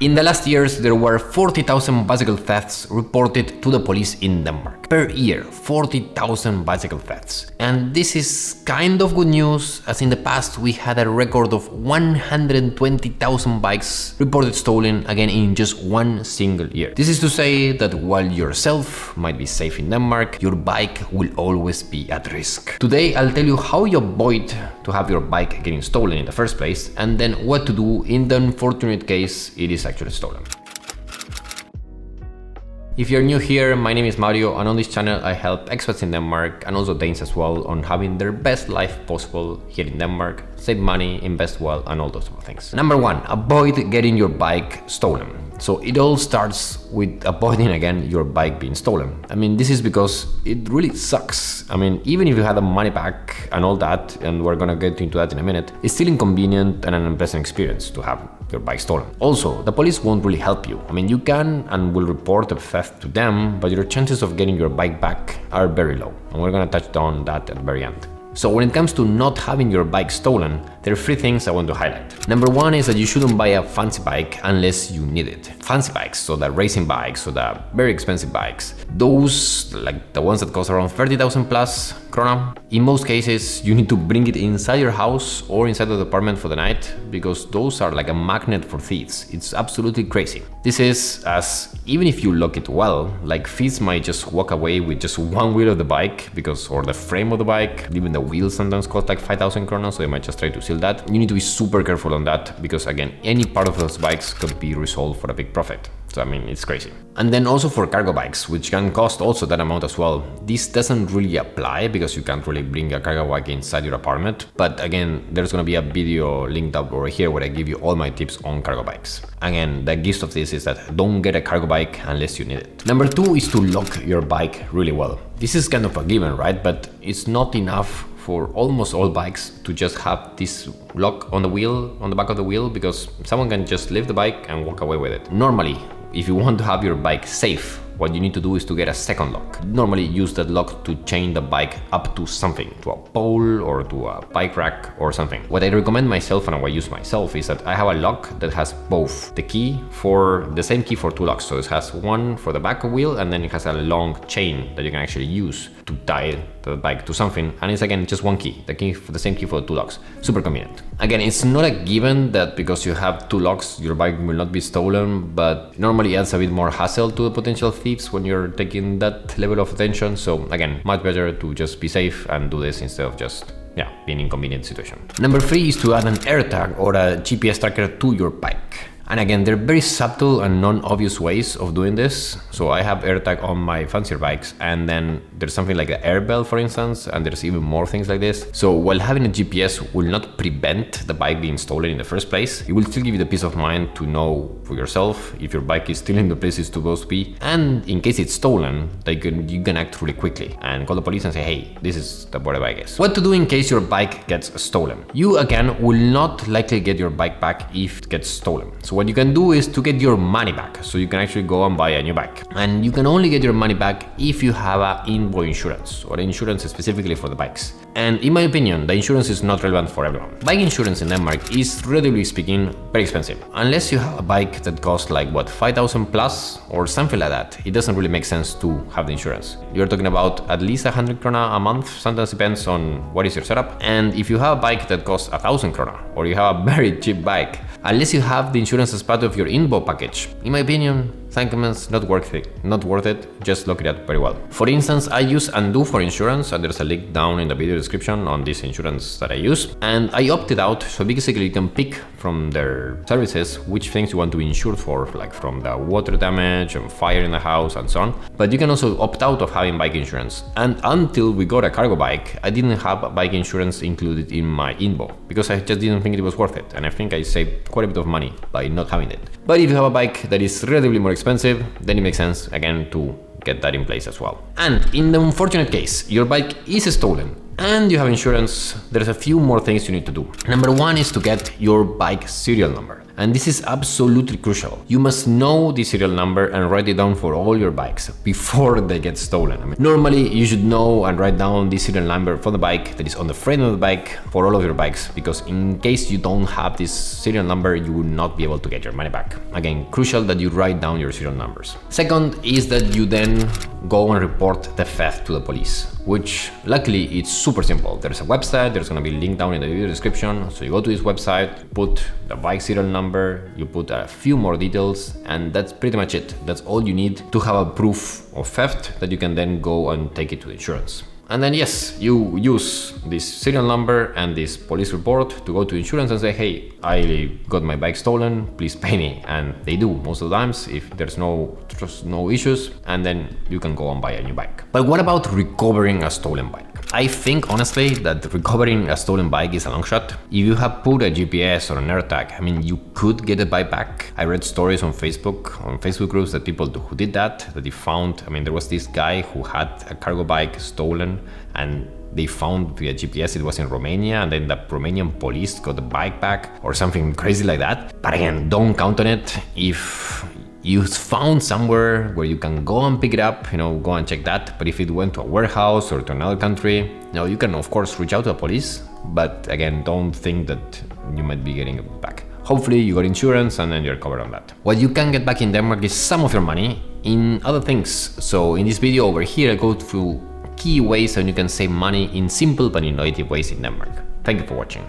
In the last years, there were 40,000 bicycle thefts reported to the police in Denmark. Per year, 40,000 bicycle thefts. And this is kind of good news, as in the past we had a record of 120,000 bikes reported stolen, again in just one single year. This is to say that while yourself might be safe in Denmark, your bike will always be at risk. Today I'll tell you how you avoid to have your bike getting stolen in the first place, and then what to do in the unfortunate case it is actually stolen. If you're new here, my name is Mario, and on this channel I help expats in Denmark and also Danes as well on having their best life possible here in Denmark, save money, invest well, and all those sort of things. Number one, avoid getting your bike stolen. So it all starts with avoiding again your bike being stolen. I mean, this is because it really sucks. I mean, even if you had the money back and all that, and we're gonna get into that in a minute, it's still inconvenient and an unpleasant experience to have your bike stolen. Also, the police won't really help you. I mean, you can and will report the theft to them, but your chances of getting your bike back are very low. And we're gonna touch on that at the very end. So when it comes to not having your bike stolen, there are three things I want to highlight. Number one is that you shouldn't buy a fancy bike unless you need it. Fancy bikes, so the racing bikes, so the very expensive bikes, those like the ones that cost around 30,000 plus krona, in most cases you need to bring it inside your house or inside the apartment for the night, because those are like a magnet for thieves. It's absolutely crazy. This is as even if you lock it well, like thieves might just walk away with just one wheel of the bike, because or the frame of the bike, even the wheels sometimes cost like 5,000 kronas, so they might just try to steal that. You need to be super careful on that, because again, any part of those bikes could be resold for a big profit. So I mean, it's crazy. And then also for cargo bikes, which can cost also that amount as well. This doesn't really apply because you can't really bring a cargo bike inside your apartment. But again, there's gonna be a video linked up over here where I give you all my tips on cargo bikes. Again, the gist of this is that don't get a cargo bike unless you need it. Number two is to lock your bike really well. This is kind of a given, right? But it's not enough for almost all bikes to just have this lock on the wheel, on the back of the wheel, because someone can just leave the bike and walk away with it. Normally, if you want to have your bike safe, what you need to do is to get a second lock. Normally use that lock to chain the bike up to something, to a pole or to a bike rack or something. What I recommend myself and what I use myself is that I have a lock that has both the same key for two locks. So it has one for the back wheel, and then it has a long chain that you can actually use to tie the bike to something. And it's again just one key, the same key for the two locks. Super convenient. Again, it's not a given that because you have two locks, your bike will not be stolen, but normally adds a bit more hassle to the potential thieves when you're taking that level of attention. So again, much better to just be safe and do this instead of just being in inconvenient situation. Number three is to add an AirTag or a GPS tracker to your bike. And again, they're very subtle and non-obvious ways of doing this. So I have AirTag on my fancier bikes, and then there's something like the air bell, for instance, and there's even more things like this. So while having a GPS will not prevent the bike being stolen in the first place, it will still give you the peace of mind to know for yourself if your bike is still in the place it's supposed to be. And in case it's stolen, you can act really quickly and call the police and say, hey, this is where the bike is. What to do in case your bike gets stolen? You again will not likely get your bike back if it gets stolen. So what you can do is to get your money back, so you can actually go and buy a new bike. And you can only get your money back if you have an invoice insurance, or insurance specifically for the bikes. And in my opinion, the insurance is not relevant for everyone. Bike insurance in Denmark is, relatively speaking, very expensive. Unless you have a bike that costs like 5,000 plus or something like that, it doesn't really make sense to have the insurance. You're talking about at least 100 krona a month, sometimes depends on what is your setup. And if you have a bike that costs 1,000 krona, or you have a very cheap bike, unless you have the insurance as part of your Invo package, in my opinion, Thankfulness, not worth it, just look it up very well. For instance, I use Undo for insurance, and there's a link down in the video description on this insurance that I use. And I opted out, so basically you can pick from their services which things you want to insure for, like from the water damage and fire in the house and so on. But you can also opt out of having bike insurance. And until we got a cargo bike, I didn't have bike insurance included in my Invo, because I just didn't think it was worth it. And I think I saved quite a bit of money by not having it. But if you have a bike that is relatively more expensive, then it makes sense again to get that in place as well. And in the unfortunate case, your bike is stolen and you have insurance, there's a few more things you need to do. Number one is to get your bike serial number. And this is absolutely crucial. You must know the serial number and write it down for all your bikes before they get stolen. I mean, normally you should know and write down the serial number for the bike that is on the frame of the bike for all of your bikes, because in case you don't have this serial number, you will not be able to get your money back. Again, crucial that you write down your serial numbers. Second is that you then go and report the theft to the police, which luckily it's super simple. There's a website, there's gonna be a link down in the video description. So you go to this website, put the bike serial number, you put a few more details, and that's pretty much it. That's all you need to have a proof of theft that you can then go and take it to the insurance. And then yes, you use this serial number and this police report to go to insurance and say, hey, I got my bike stolen, please pay me. And they do most of the times if there's no issues, and then you can go and buy a new bike. But what about recovering a stolen bike? I think honestly that recovering a stolen bike is a long shot. If you have put a GPS or an AirTag, I mean, you could get the bike back. I read stories on Facebook groups that people who did that they found, I mean, there was this guy who had a cargo bike stolen and they found via GPS it was in Romania, and then the Romanian police got the bike back or something crazy like that. But again, don't count on it. If you found somewhere where you can go and pick it up, go and check that. But if it went to a warehouse or to another country, you can of course reach out to the police, but again, don't think that you might be getting it back. Hopefully you got insurance and then you're covered on that. What you can get back in Denmark is some of your money in other things. So in this video over here, I go through key ways and you can save money in simple but innovative ways in Denmark. Thank you for watching.